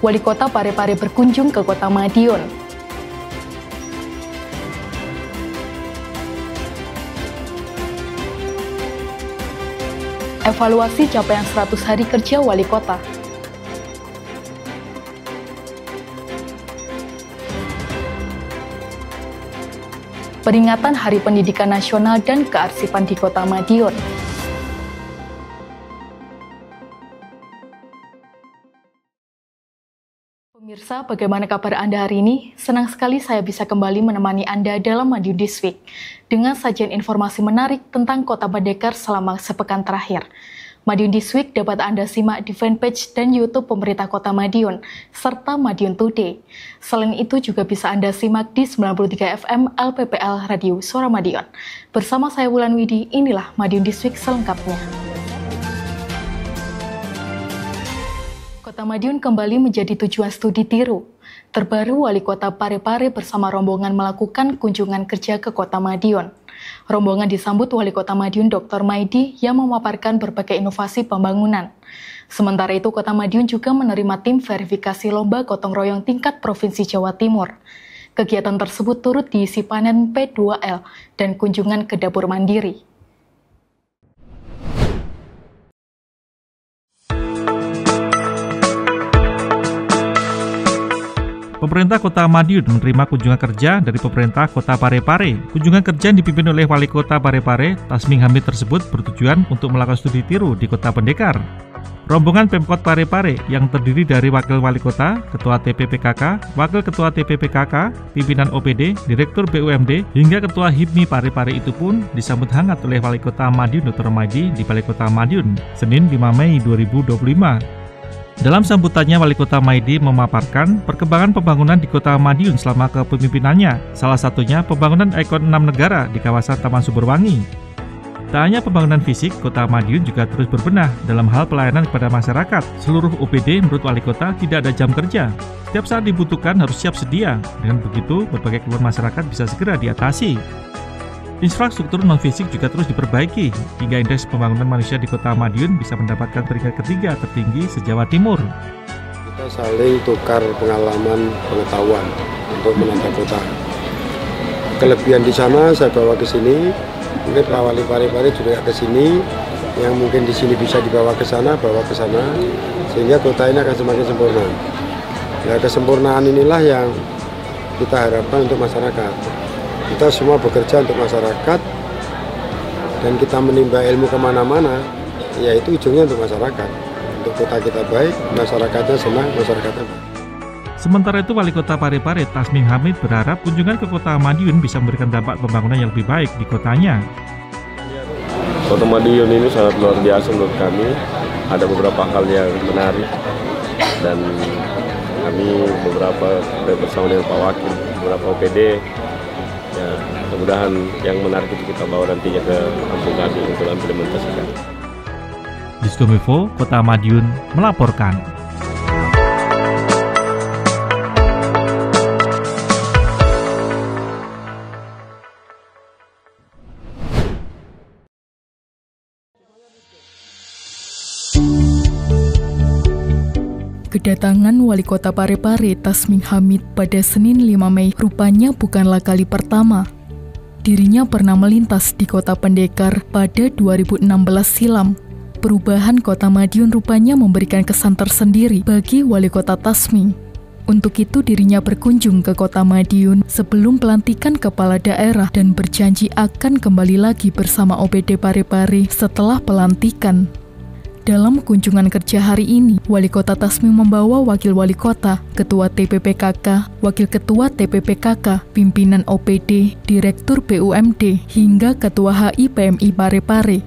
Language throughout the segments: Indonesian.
Wali Kota Parepare berkunjung ke Kota Madiun. Evaluasi capaian 100 hari kerja Wali Kota. Peringatan Hari Pendidikan Nasional dan Kearsipan di Kota Madiun. Pemirsa, bagaimana kabar Anda hari ini? Senang sekali saya bisa kembali menemani Anda dalam Madiun This Week dengan sajian informasi menarik tentang Kota Pendekar selama sepekan terakhir. Madiun This Week dapat Anda simak di fanpage dan YouTube pemerintah Kota Madiun, serta Madiun Today. Selain itu juga bisa Anda simak di 93 FM LPPL Radio Suara Madiun. Bersama saya Wulan Widi, inilah Madiun This Week selengkapnya. Kota Madiun kembali menjadi tujuan studi tiru. Terbaru, Wali Kota Parepare bersama rombongan melakukan kunjungan kerja ke Kota Madiun. Rombongan disambut Wali Kota Madiun Dr. Maidi yang memaparkan berbagai inovasi pembangunan. Sementara itu, Kota Madiun juga menerima tim verifikasi lomba gotong royong tingkat Provinsi Jawa Timur. Kegiatan tersebut turut diisi panen P2L dan kunjungan ke dapur mandiri. Pemerintah Kota Madiun menerima kunjungan kerja dari pemerintah Kota Parepare. Kunjungan kerja yang dipimpin oleh Wali Kota Parepare, Tasming Hamid tersebut bertujuan untuk melakukan studi tiru di Kota Pendekar. Rombongan Pemkot Parepare yang terdiri dari Wakil Wali Kota, Ketua TPPKK, Wakil Ketua TPPKK, pimpinan OPD, Direktur BUMD, hingga Ketua HIPMI Parepare itu pun disambut hangat oleh Wali Kota Madiun Dr. Maidi di Balai Kota Madiun, Senin 5 Mei 2025. Dalam sambutannya, Wali Kota Maidi memaparkan perkembangan pembangunan di Kota Madiun selama kepemimpinannya, salah satunya pembangunan ikon 6 negara di kawasan Taman Sumberwangi. Tak hanya pembangunan fisik, Kota Madiun juga terus berbenah dalam hal pelayanan kepada masyarakat. Seluruh OPD menurut Wali Kota tidak ada jam kerja. Setiap saat dibutuhkan harus siap sedia. Dengan begitu, berbagai keluhan masyarakat bisa segera diatasi. Infrastruktur non-fisik juga terus diperbaiki, hingga indeks pembangunan manusia di Kota Madiun bisa mendapatkan peringkat ketiga tertinggi se-Jawa Timur. Kita saling tukar pengalaman, pengetahuan untuk menata kota. Kelebihan di sana saya bawa ke sini, mungkin Pak Wali Parepare juga ke sini, yang mungkin di sini bisa dibawa ke sana, bawa ke sana, sehingga kota ini akan semakin sempurna. Nah, kesempurnaan inilah yang kita harapkan untuk masyarakat. Kita semua bekerja untuk masyarakat dan kita menimba ilmu kemana-mana, yaitu ujungnya untuk masyarakat. Untuk kota kita baik, masyarakatnya senang, masyarakatnya baik. Sementara itu, Wali Kota Parepare Tasming Hamid berharap kunjungan ke Kota Madiun bisa memberikan dampak pembangunan yang lebih baik di kotanya. Kota Madiun ini sangat luar biasa menurut kami. Ada beberapa hal yang menarik dan kami beberapa bersama dengan Pak Wakil, beberapa OPD. Ya, mudah-mudahan yang menarik itu kita bawa nantinya ke kampung kami untuk implementasikan. Diskominfo Kota Madiun melaporkan. Kedatangan Wali Kota Parepare Tasming Hamid pada Senin 5 Mei rupanya bukanlah kali pertama. Dirinya pernah melintas di Kota Pendekar pada 2016 silam. Perubahan Kota Madiun rupanya memberikan kesan tersendiri bagi Wali Kota Tasming. Untuk itu dirinya berkunjung ke Kota Madiun sebelum pelantikan kepala daerah dan berjanji akan kembali lagi bersama OPD Parepare setelah pelantikan. Dalam kunjungan kerja hari ini, Wali Kota Tasming membawa Wakil Wali Kota, Ketua TPPKK, Wakil Ketua TPPKK, Pimpinan OPD, Direktur BUMD, hingga Ketua HI PMI Parepare.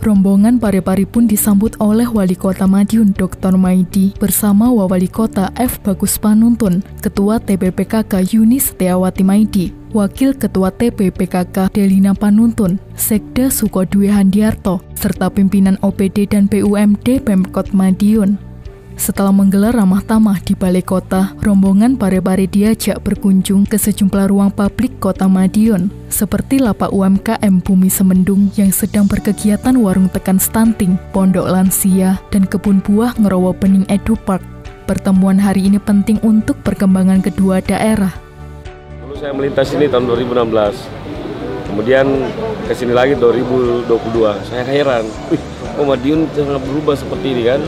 Rombongan Parepare pun disambut oleh Wali Kota Madiun Dr. Maidi bersama Wali Kota F. Bagus Panuntun, Ketua TPPKK Yuni Setiawati Maidi, Wakil Ketua TPPKK Delina Panuntun, Sekda Sukodwi Handiarto, serta pimpinan OPD dan BUMD Pemkot Madiun. Setelah menggelar ramah tamah di Balai Kota, rombongan Parepare diajak berkunjung ke sejumlah ruang publik Kota Madiun, seperti lapak UMKM Bumi Semendung yang sedang berkegiatan warung tekan stunting, pondok lansia, dan kebun buah Ngerowo Bening Edu Park. pertemuan hari ini penting untuk perkembangan kedua daerah. Dulu saya melintas ini tahun 2016, kemudian kesini lagi 2022. Saya heran, Madiun sangat berubah seperti ini kan.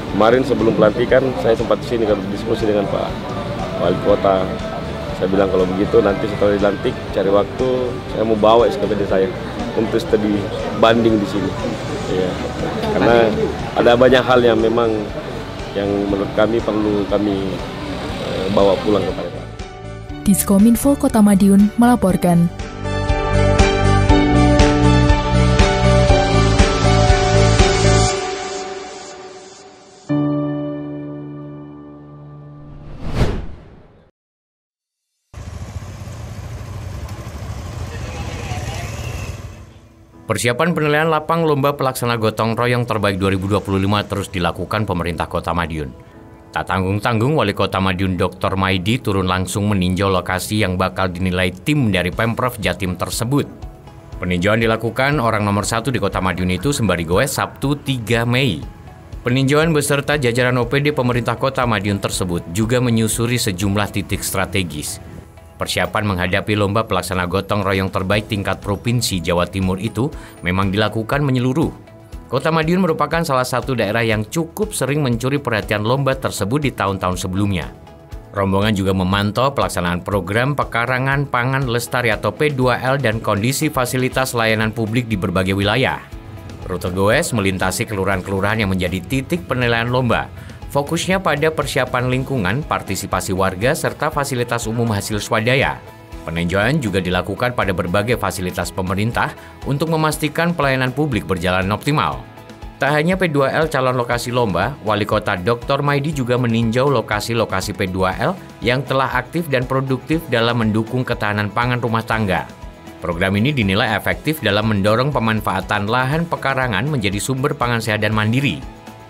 Kemarin sebelum pelantikan saya sempat kesini berdiskusi dengan Pak Wali Kota. Saya bilang kalau begitu nanti setelah dilantik cari waktu saya mau bawa SKPD saya untuk studi banding di sini. Ya, karena ada banyak hal yang memang yang menurut kami perlu kami bawa pulang kepada Pak. Diskominfo Kota Madiun melaporkan. Persiapan penilaian lapang lomba pelaksana gotong royong terbaik 2025 terus dilakukan pemerintah Kota Madiun. Tak tanggung-tanggung, Wali Kota Madiun Dr. Maidi turun langsung meninjau lokasi yang bakal dinilai tim dari Pemprov Jatim tersebut. Peninjauan dilakukan orang nomor 1 di Kota Madiun itu sembari goes Sabtu 3 Mei. Peninjauan beserta jajaran OPD pemerintah Kota Madiun tersebut juga menyusuri sejumlah titik strategis. Persiapan menghadapi lomba pelaksana gotong royong terbaik tingkat Provinsi Jawa Timur itu memang dilakukan menyeluruh. Kota Madiun merupakan salah satu daerah yang cukup sering mencuri perhatian lomba tersebut di tahun-tahun sebelumnya. Rombongan juga memantau pelaksanaan program Pekarangan Pangan Lestari atau P2L dan kondisi fasilitas layanan publik di berbagai wilayah. Rute goes melintasi kelurahan-kelurahan yang menjadi titik penilaian lomba. Fokusnya pada persiapan lingkungan, partisipasi warga, serta fasilitas umum hasil swadaya. Peninjauan juga dilakukan pada berbagai fasilitas pemerintah untuk memastikan pelayanan publik berjalan optimal. Tak hanya P2L calon lokasi lomba, Wali Kota Dr. Maidi juga meninjau lokasi-lokasi P2L yang telah aktif dan produktif dalam mendukung ketahanan pangan rumah tangga. Program ini dinilai efektif dalam mendorong pemanfaatan lahan pekarangan menjadi sumber pangan sehat dan mandiri.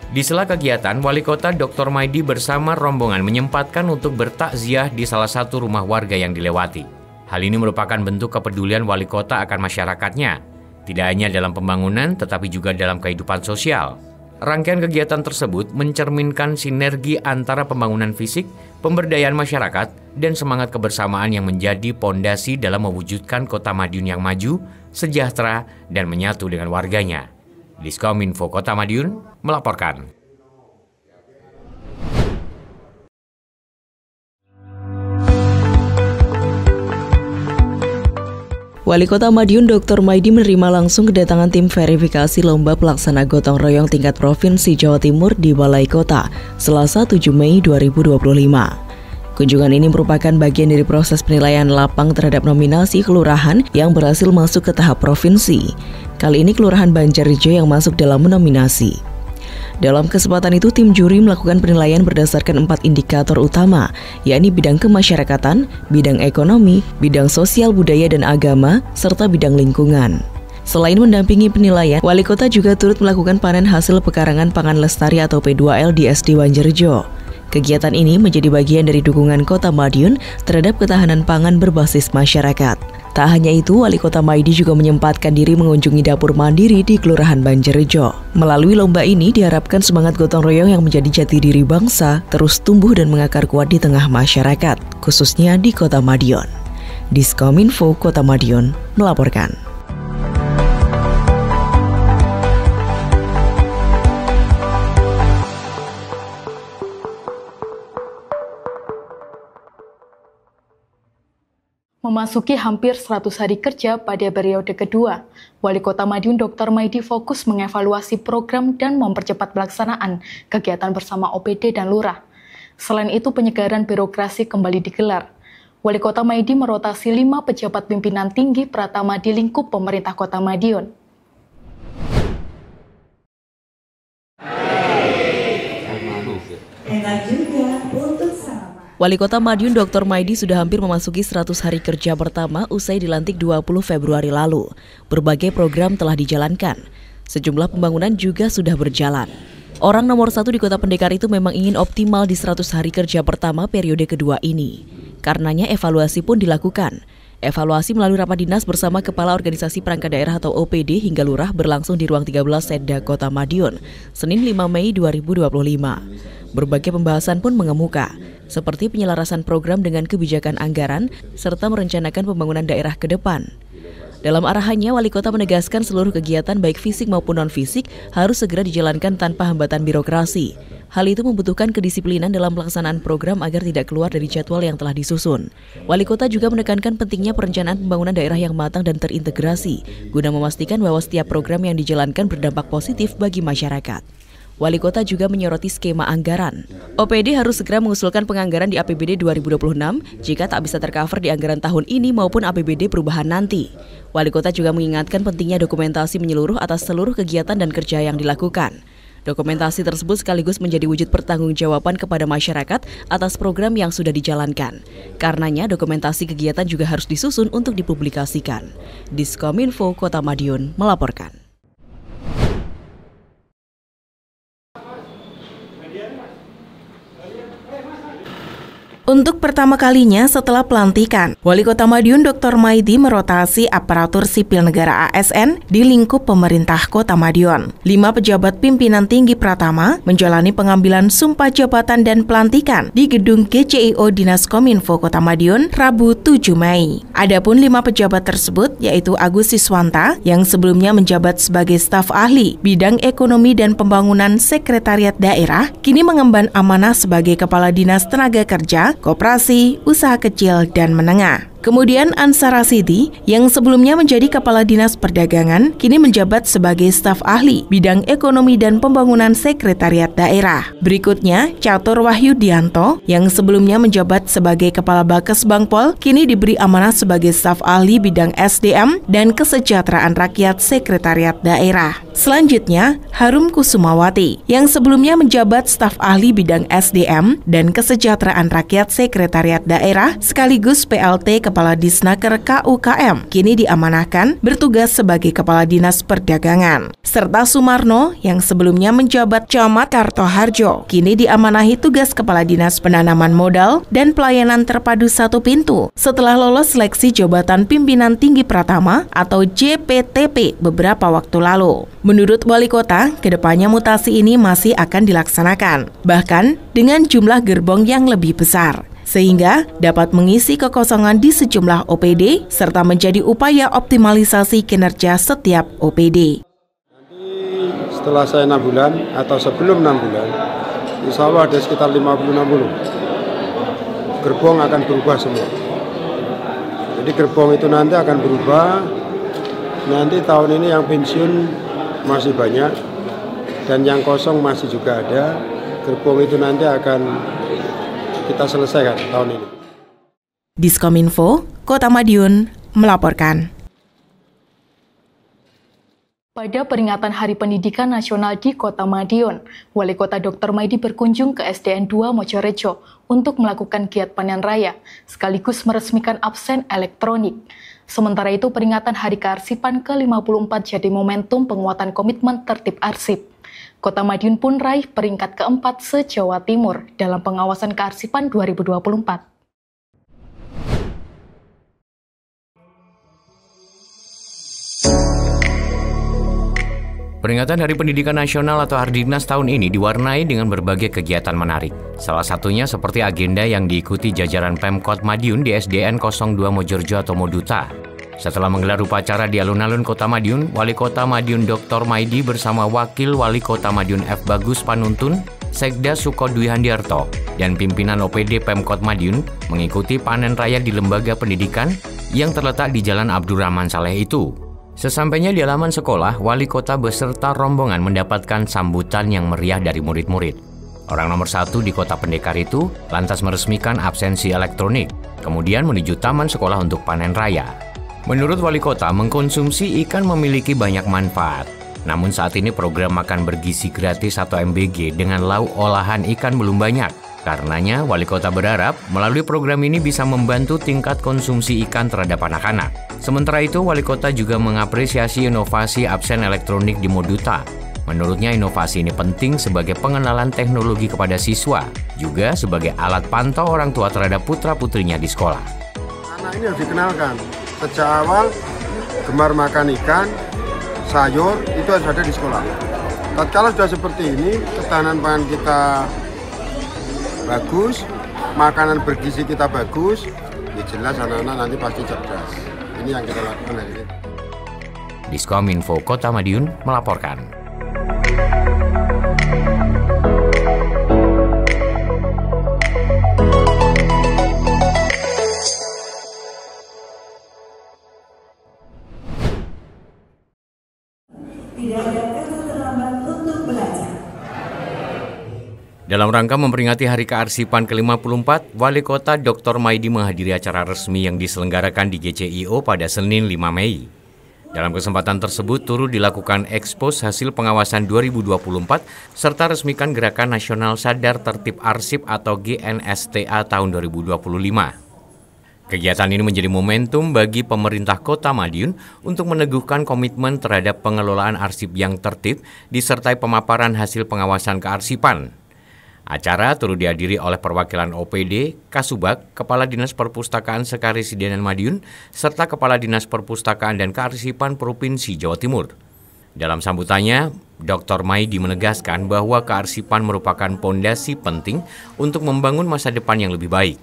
Di sela kegiatan, Wali Kota Dr. Maidi bersama rombongan menyempatkan untuk bertakziah di salah satu rumah warga yang dilewati. Hal ini merupakan bentuk kepedulian Wali Kota akan masyarakatnya, tidak hanya dalam pembangunan tetapi juga dalam kehidupan sosial. Rangkaian kegiatan tersebut mencerminkan sinergi antara pembangunan fisik, pemberdayaan masyarakat, dan semangat kebersamaan yang menjadi pondasi dalam mewujudkan Kota Madiun yang maju, sejahtera, dan menyatu dengan warganya. Diskominfo Kota Madiun melaporkan. Wali Kota Madiun Dr. Maidi menerima langsung kedatangan tim verifikasi lomba pelaksana gotong royong tingkat Provinsi Jawa Timur di Balai Kota, Selasa 7 Mei 2025. Kunjungan ini merupakan bagian dari proses penilaian lapang terhadap nominasi kelurahan yang berhasil masuk ke tahap provinsi. Kali ini Kelurahan Banjarrejo yang masuk dalam nominasi. Dalam kesempatan itu, tim juri melakukan penilaian berdasarkan 4 indikator utama, yakni bidang kemasyarakatan, bidang ekonomi, bidang sosial budaya dan agama, serta bidang lingkungan. Selain mendampingi penilaian, Wali Kota juga turut melakukan panen hasil pekarangan pangan lestari atau P2L di SD Banjarrejo. Kegiatan ini menjadi bagian dari dukungan Kota Madiun terhadap ketahanan pangan berbasis masyarakat. Tak hanya itu, Wali Kota Maidi juga menyempatkan diri mengunjungi dapur mandiri di Kelurahan Banjarrejo. Melalui lomba ini diharapkan semangat gotong royong yang menjadi jati diri bangsa terus tumbuh dan mengakar kuat di tengah masyarakat, khususnya di Kota Madiun. Diskominfo Kota Madiun melaporkan. Memasuki hampir 100 hari kerja pada periode kedua, Wali Kota Madiun Dr. Maidi fokus mengevaluasi program dan mempercepat pelaksanaan kegiatan bersama OPD dan Lurah. Selain itu, penyegaran birokrasi kembali digelar. Wali Kota Maidi merotasi 5 pejabat pimpinan tinggi Pratama di lingkup pemerintah Kota Madiun. Wali Kota Madiun Dr. Maidi sudah hampir memasuki 100 hari kerja pertama usai dilantik 20 Februari lalu. Berbagai program telah dijalankan. Sejumlah pembangunan juga sudah berjalan. Orang nomor 1 di Kota Pendekar itu memang ingin optimal di 100 hari kerja pertama periode kedua ini. Karenanya evaluasi pun dilakukan. Evaluasi melalui rapat dinas bersama Kepala Organisasi Perangkat Daerah atau OPD hingga Lurah berlangsung di Ruang 13 Setda Kota Madiun, Senin 5 Mei 2025. Berbagai pembahasan pun mengemuka, seperti penyelarasan program dengan kebijakan anggaran, serta merencanakan pembangunan daerah ke depan. Dalam arahannya, Wali Kota menegaskan seluruh kegiatan baik fisik maupun non-fisik harus segera dijalankan tanpa hambatan birokrasi. Hal itu membutuhkan kedisiplinan dalam pelaksanaan program agar tidak keluar dari jadwal yang telah disusun. Wali Kota juga menekankan pentingnya perencanaan pembangunan daerah yang matang dan terintegrasi, guna memastikan bahwa setiap program yang dijalankan berdampak positif bagi masyarakat. Wali Kota juga menyoroti skema anggaran. OPD harus segera mengusulkan penganggaran di APBD 2026 jika tak bisa tercover di anggaran tahun ini maupun APBD perubahan nanti. Wali Kota juga mengingatkan pentingnya dokumentasi menyeluruh atas seluruh kegiatan dan kerja yang dilakukan. Dokumentasi tersebut sekaligus menjadi wujud pertanggungjawaban kepada masyarakat atas program yang sudah dijalankan. Karenanya, dokumentasi kegiatan juga harus disusun untuk dipublikasikan. Diskominfo Kota Madiun melaporkan. Untuk pertama kalinya setelah pelantikan, Wali Kota Madiun Dr. Maidi merotasi aparatur sipil negara ASN di lingkup pemerintah Kota Madiun. 5 pejabat pimpinan tinggi Pratama menjalani pengambilan sumpah jabatan dan pelantikan di gedung GCIO Dinas Kominfo Kota Madiun Rabu 7 Mei. Adapun 5 pejabat tersebut yaitu Agus Siswanta yang sebelumnya menjabat sebagai staf ahli bidang ekonomi dan pembangunan sekretariat daerah, kini mengemban amanah sebagai Kepala Dinas Tenaga Kerja, Koperasi, Usaha Kecil dan Menengah. Kemudian Ansar Rasidi yang sebelumnya menjadi Kepala Dinas Perdagangan kini menjabat sebagai staf ahli bidang ekonomi dan pembangunan sekretariat daerah. Berikutnya Catur Wahyudianto yang sebelumnya menjabat sebagai Kepala Bakes Bangpol kini diberi amanah sebagai staf ahli bidang SDM dan kesejahteraan rakyat sekretariat daerah. Selanjutnya Harum Kusumawati yang sebelumnya menjabat staf ahli bidang SDM dan kesejahteraan rakyat sekretariat daerah sekaligus PLT Kepala Disnaker KUKM kini diamanahkan bertugas sebagai Kepala Dinas Perdagangan. Serta Sumarno yang sebelumnya menjabat Camat Kartoharjo kini diamanahi tugas Kepala Dinas Penanaman Modal dan Pelayanan Terpadu Satu Pintu setelah lolos seleksi jabatan pimpinan tinggi Pratama atau JPTP beberapa waktu lalu. Menurut Wali Kota, kedepannya mutasi ini masih akan dilaksanakan, bahkan dengan jumlah gerbong yang lebih besar, sehingga dapat mengisi kekosongan di sejumlah OPD serta menjadi upaya optimalisasi kinerja setiap OPD. Nanti setelah saya 6 bulan atau sebelum 6 bulan, insya Allah ada sekitar 50-60 gerbong akan berubah semua. Jadi gerbong itu nanti akan berubah. Nanti tahun ini yang pensiun masih banyak dan yang kosong masih juga ada. Gerbong itu nanti akan kita selesaikan tahun ini. Diskominfo Kota Madiun melaporkan. Pada peringatan Hari Pendidikan Nasional di Kota Madiun, Wali Kota Dr. Maidi berkunjung ke SDN 2 Mojorejo untuk melakukan giat panen raya, sekaligus meresmikan absen elektronik. Sementara itu, peringatan Hari Kearsipan ke-54 jadi momentum penguatan komitmen tertib arsip. Kota Madiun pun raih peringkat keempat se-Jawa Timur dalam pengawasan kearsipan 2024. Peringatan Hari Pendidikan Nasional atau Hardiknas tahun ini diwarnai dengan berbagai kegiatan menarik. Salah satunya seperti agenda yang diikuti jajaran Pemkot Madiun di SDN 02 Mojorejo atau Moduta. Setelah menggelar upacara di alun-alun Kota Madiun, Wali Kota Madiun Dr. Maidi bersama Wakil Wali Kota Madiun F. Bagus Panuntun, Sekda Suko Dwi Handiarto, dan pimpinan OPD Pemkot Madiun mengikuti panen raya di lembaga pendidikan yang terletak di Jalan Abdurrahman Saleh itu. Sesampainya di halaman sekolah, Wali Kota beserta rombongan mendapatkan sambutan yang meriah dari murid-murid. Orang nomor 1 di Kota Pendekar itu lantas meresmikan absensi elektronik, kemudian menuju taman sekolah untuk panen raya. Menurut Wali Kota, mengkonsumsi ikan memiliki banyak manfaat. Namun saat ini program makan bergizi gratis atau MBG dengan lauk olahan ikan belum banyak. Karenanya, Wali Kota berharap melalui program ini bisa membantu tingkat konsumsi ikan terhadap anak-anak. Sementara itu, Wali Kota juga mengapresiasi inovasi absen elektronik di Moduta. Menurutnya, inovasi ini penting sebagai pengenalan teknologi kepada siswa, juga sebagai alat pantau orang tua terhadap putra-putrinya di sekolah. Anak ini harus dikenalkan. Sejak awal, gemar makan ikan, sayur, itu harus ada di sekolah. Tatkala sudah seperti ini, ketahanan pangan kita bagus, makanan bergizi kita bagus, ya jelas anak-anak nanti pasti cerdas. Ini yang kita lakukan hari ini. Diskominfo Kota Madiun melaporkan. Dalam rangka memperingati Hari Kearsipan ke-54, Wali Kota Dr. Maidi menghadiri acara resmi yang diselenggarakan di GCIO pada Senin 5 Mei. Dalam kesempatan tersebut turut dilakukan ekspos hasil pengawasan 2024 serta resmikan Gerakan Nasional Sadar Tertib Arsip atau GNSTA tahun 2025. Kegiatan ini menjadi momentum bagi pemerintah Kota Madiun untuk meneguhkan komitmen terhadap pengelolaan arsip yang tertib disertai pemaparan hasil pengawasan kearsipan. Acara turut dihadiri oleh perwakilan OPD, Kasubag, Kepala Dinas Perpustakaan Sekaresidenan Madiun, serta Kepala Dinas Perpustakaan dan Kearsipan Provinsi Jawa Timur. Dalam sambutannya, Dr. Maidi menegaskan bahwa kearsipan merupakan pondasi penting untuk membangun masa depan yang lebih baik.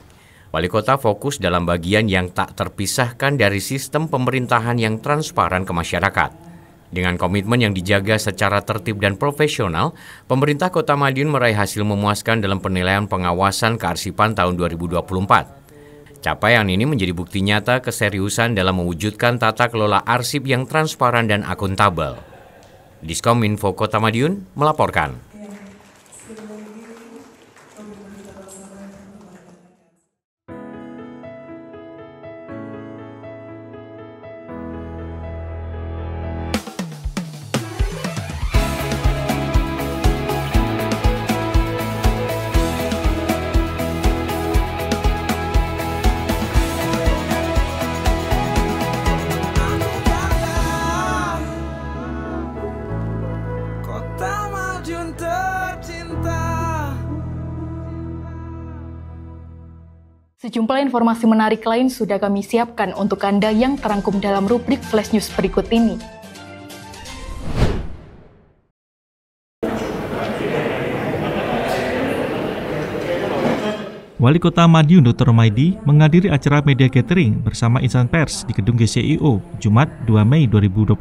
Wali Kota fokus dalam bagian yang tak terpisahkan dari sistem pemerintahan yang transparan ke masyarakat. Dengan komitmen yang dijaga secara tertib dan profesional, pemerintah Kota Madiun meraih hasil memuaskan dalam penilaian pengawasan kearsipan tahun 2024. Capaian ini menjadi bukti nyata keseriusan dalam mewujudkan tata kelola arsip yang transparan dan akuntabel. Diskominfo Kota Madiun melaporkan. Sejumlah informasi menarik lain sudah kami siapkan untuk Anda yang terangkum dalam rubrik Flash News berikut ini. Wali Kota Madiun Dr. Maidi menghadiri acara media gathering bersama insan pers di gedung GCIO Jumat 2 Mei 2025.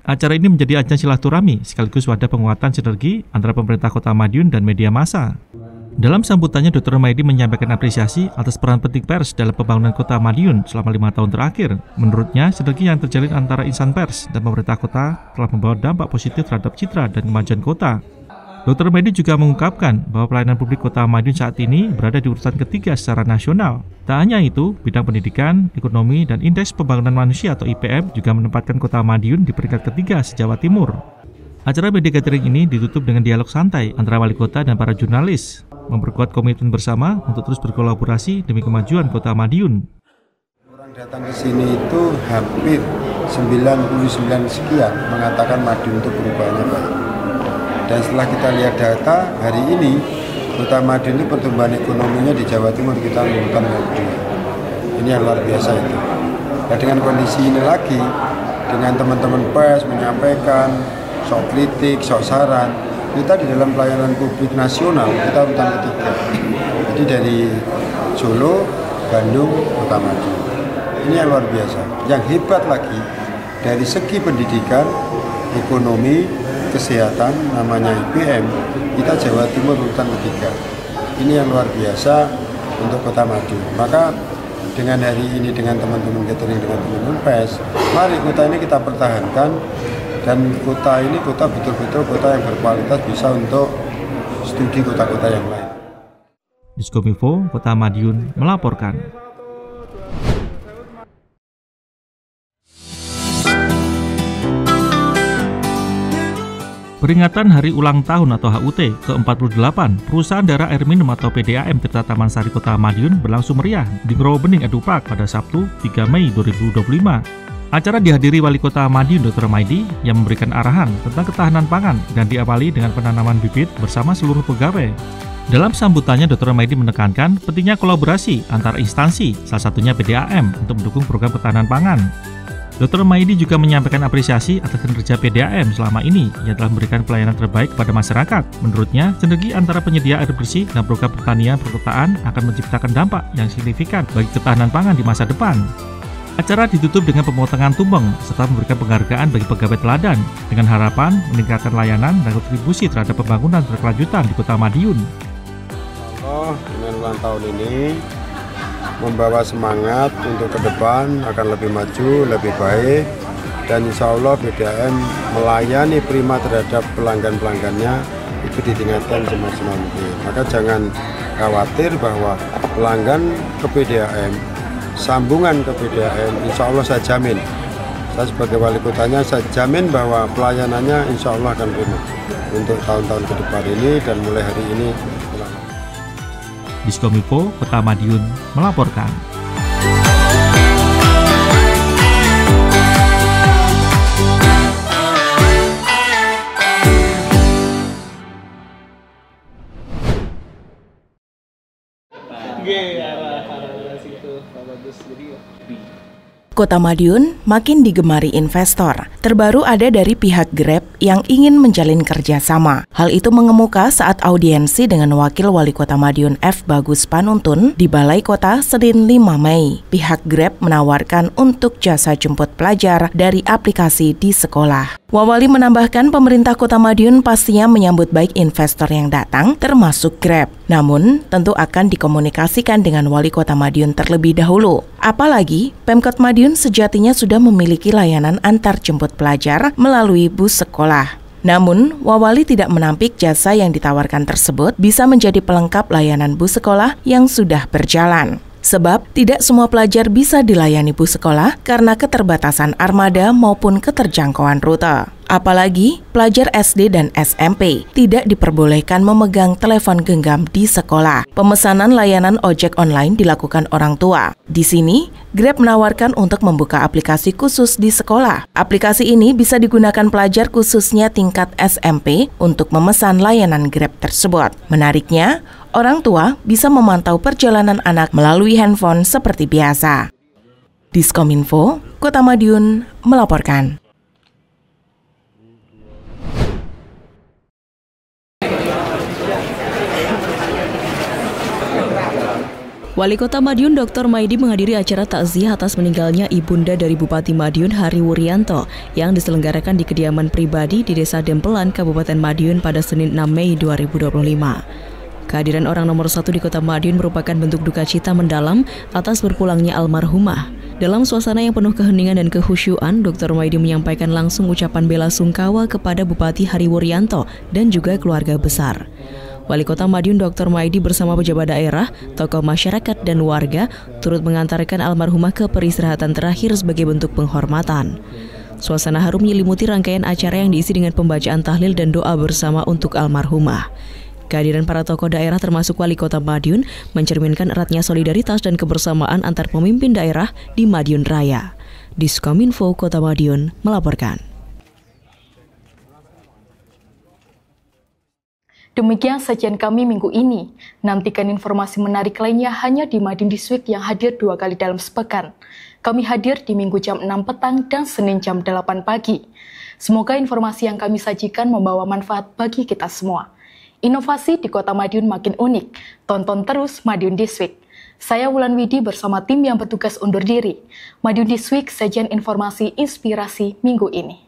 Acara ini menjadi ajang silaturahmi sekaligus wadah penguatan sinergi antara pemerintah Kota Madiun dan media massa. Dalam sambutannya, Dr. Maidi menyampaikan apresiasi atas peran penting pers dalam pembangunan Kota Madiun selama 5 tahun terakhir. Menurutnya, sinergi yang terjalin antara insan pers dan pemerintah kota telah membawa dampak positif terhadap citra dan kemajuan kota. Dr. Maidi juga mengungkapkan bahwa pelayanan publik Kota Madiun saat ini berada di urutan ketiga secara nasional. Tak hanya itu, bidang pendidikan, ekonomi, dan Indeks Pembangunan Manusia atau IPM juga menempatkan Kota Madiun di peringkat ketiga se-Jawa Timur. Acara media gathering ini ditutup dengan dialog santai antara wali kota dan para jurnalis, memperkuat komitmen bersama untuk terus berkolaborasi demi kemajuan Kota Madiun. Orang datang ke sini itu hampir 99 sekian mengatakan Madiun itu perubahannya baik. Dan setelah kita lihat data hari ini, Kota Madiun itu pertumbuhan ekonominya di Jawa Timur kita urutan kedua. Ini yang luar biasa itu. Nah, dengan kondisi ini lagi, dengan teman-teman pers menyampaikan sok kritik, sok saran, kita di dalam pelayanan publik nasional kita urutan ketiga. Jadi dari Solo, Bandung, Kota Madiun. Ini yang luar biasa. Yang hebat lagi dari segi pendidikan, ekonomi, kesehatan, namanya IPM, kita Jawa Timur urutan ketiga. Ini yang luar biasa untuk Kota Madiun. Maka dengan hari ini, dengan teman-teman gathering, dengan teman-teman pers, mari kota ini kita pertahankan. Dan kota ini kota betul-betul kota yang berkualitas, bisa untuk studi kota-kota yang lain. Diskominfo Kota Madiun melaporkan. Peringatan Hari Ulang Tahun atau HUT ke-48 Perusahaan Darah Air Minum atau PDAM Tirta Taman Sari Kota Madiun berlangsung meriah di Grow Bening Edupark pada Sabtu 3 Mei 2025. Acara dihadiri Wali Kota Madiun Dr. Maidi yang memberikan arahan tentang ketahanan pangan dan diawali dengan penanaman bibit bersama seluruh pegawai. Dalam sambutannya, Dr. Maidi menekankan pentingnya kolaborasi antar instansi, salah satunya PDAM, untuk mendukung program ketahanan pangan. Dr. Maidi juga menyampaikan apresiasi atas kinerja PDAM selama ini yang telah memberikan pelayanan terbaik kepada masyarakat. Menurutnya, sinergi antara penyedia air bersih dan program pertanian perkotaan akan menciptakan dampak yang signifikan bagi ketahanan pangan di masa depan. Acara ditutup dengan pemotongan tumpeng serta memberikan penghargaan bagi pegawai teladan dengan harapan meningkatkan layanan dan kontribusi terhadap pembangunan berkelanjutan di Kota Madiun. Dengan ulang tahun ini membawa semangat untuk ke depan akan lebih maju, lebih baik, dan insya Allah PDAM melayani prima terhadap pelanggan-pelanggannya itu ditingkatkan semaksimal mungkin. Maka jangan khawatir bahwa pelanggan ke PDAM, sambungan ke PDAM, insya Allah saya jamin. Saya sebagai wali kotanya, saya jamin bahwa pelayanannya insya Allah akan prima untuk tahun-tahun ke depan ini dan mulai hari ini. Diskominfo Kota Madiun melaporkan. Kota Madiun makin digemari investor. Terbaru ada dari pihak Grab yang ingin menjalin kerjasama. Hal itu mengemuka saat audiensi dengan Wakil Wali Kota Madiun F. Bagus Panuntun di Balai Kota Senin 5 Mei. Pihak Grab menawarkan untuk jasa jemput pelajar dari aplikasi di sekolah. Wawali menambahkan pemerintah Kota Madiun pastinya menyambut baik investor yang datang, termasuk Grab. Namun, tentu akan dikomunikasikan dengan Wali Kota Madiun terlebih dahulu. Apalagi, Pemkot Madiun sejatinya sudah memiliki layanan antar jemput pelajar melalui bus sekolah. Namun, Wawali tidak menampik jasa yang ditawarkan tersebut bisa menjadi pelengkap layanan bus sekolah yang sudah berjalan. Sebab tidak semua pelajar bisa dilayani bus sekolah karena keterbatasan armada maupun keterjangkauan rute. Apalagi pelajar SD dan SMP tidak diperbolehkan memegang telepon genggam di sekolah. Pemesanan layanan ojek online dilakukan orang tua. Di sini, Grab menawarkan untuk membuka aplikasi khusus di sekolah. Aplikasi ini bisa digunakan pelajar khususnya tingkat SMP untuk memesan layanan Grab tersebut. Menariknya, orang tua bisa memantau perjalanan anak melalui handphone seperti biasa. Diskominfo, Kota Madiun melaporkan. Wali Kota Madiun Dr. Maidi menghadiri acara takziah atas meninggalnya ibunda dari Bupati Madiun Hari Wuryanto yang diselenggarakan di kediaman pribadi di Desa Dempelan, Kabupaten Madiun pada Senin 6 Mei 2025. Kehadiran orang nomor 1 di Kota Madiun merupakan bentuk duka cita mendalam atas berpulangnya almarhumah. Dalam suasana yang penuh keheningan dan kehusyuan, Dr. Maidi menyampaikan langsung ucapan bela sungkawa kepada Bupati Hari Wuryanto dan juga keluarga besar. Wali Kota Madiun Dr. Maidi bersama pejabat daerah, tokoh masyarakat, dan warga turut mengantarkan almarhumah ke peristirahatan terakhir sebagai bentuk penghormatan. Suasana harum menyelimuti rangkaian acara yang diisi dengan pembacaan tahlil dan doa bersama untuk almarhumah. Kehadiran para tokoh daerah termasuk Wali Kota Madiun mencerminkan eratnya solidaritas dan kebersamaan antar pemimpin daerah di Madiun Raya. Diskominfo Kota Madiun melaporkan. Demikian sajian kami minggu ini. Nantikan informasi menarik lainnya hanya di Madiun This Week yang hadir 2 kali dalam sepekan. Kami hadir di Minggu jam 6 petang dan Senin jam 8 pagi. Semoga informasi yang kami sajikan membawa manfaat bagi kita semua. Inovasi di Kota Madiun makin unik. Tonton terus Madiun This Week. Saya Wulan Widi bersama tim yang bertugas undur diri. Madiun This Week, sajian informasi inspirasi minggu ini.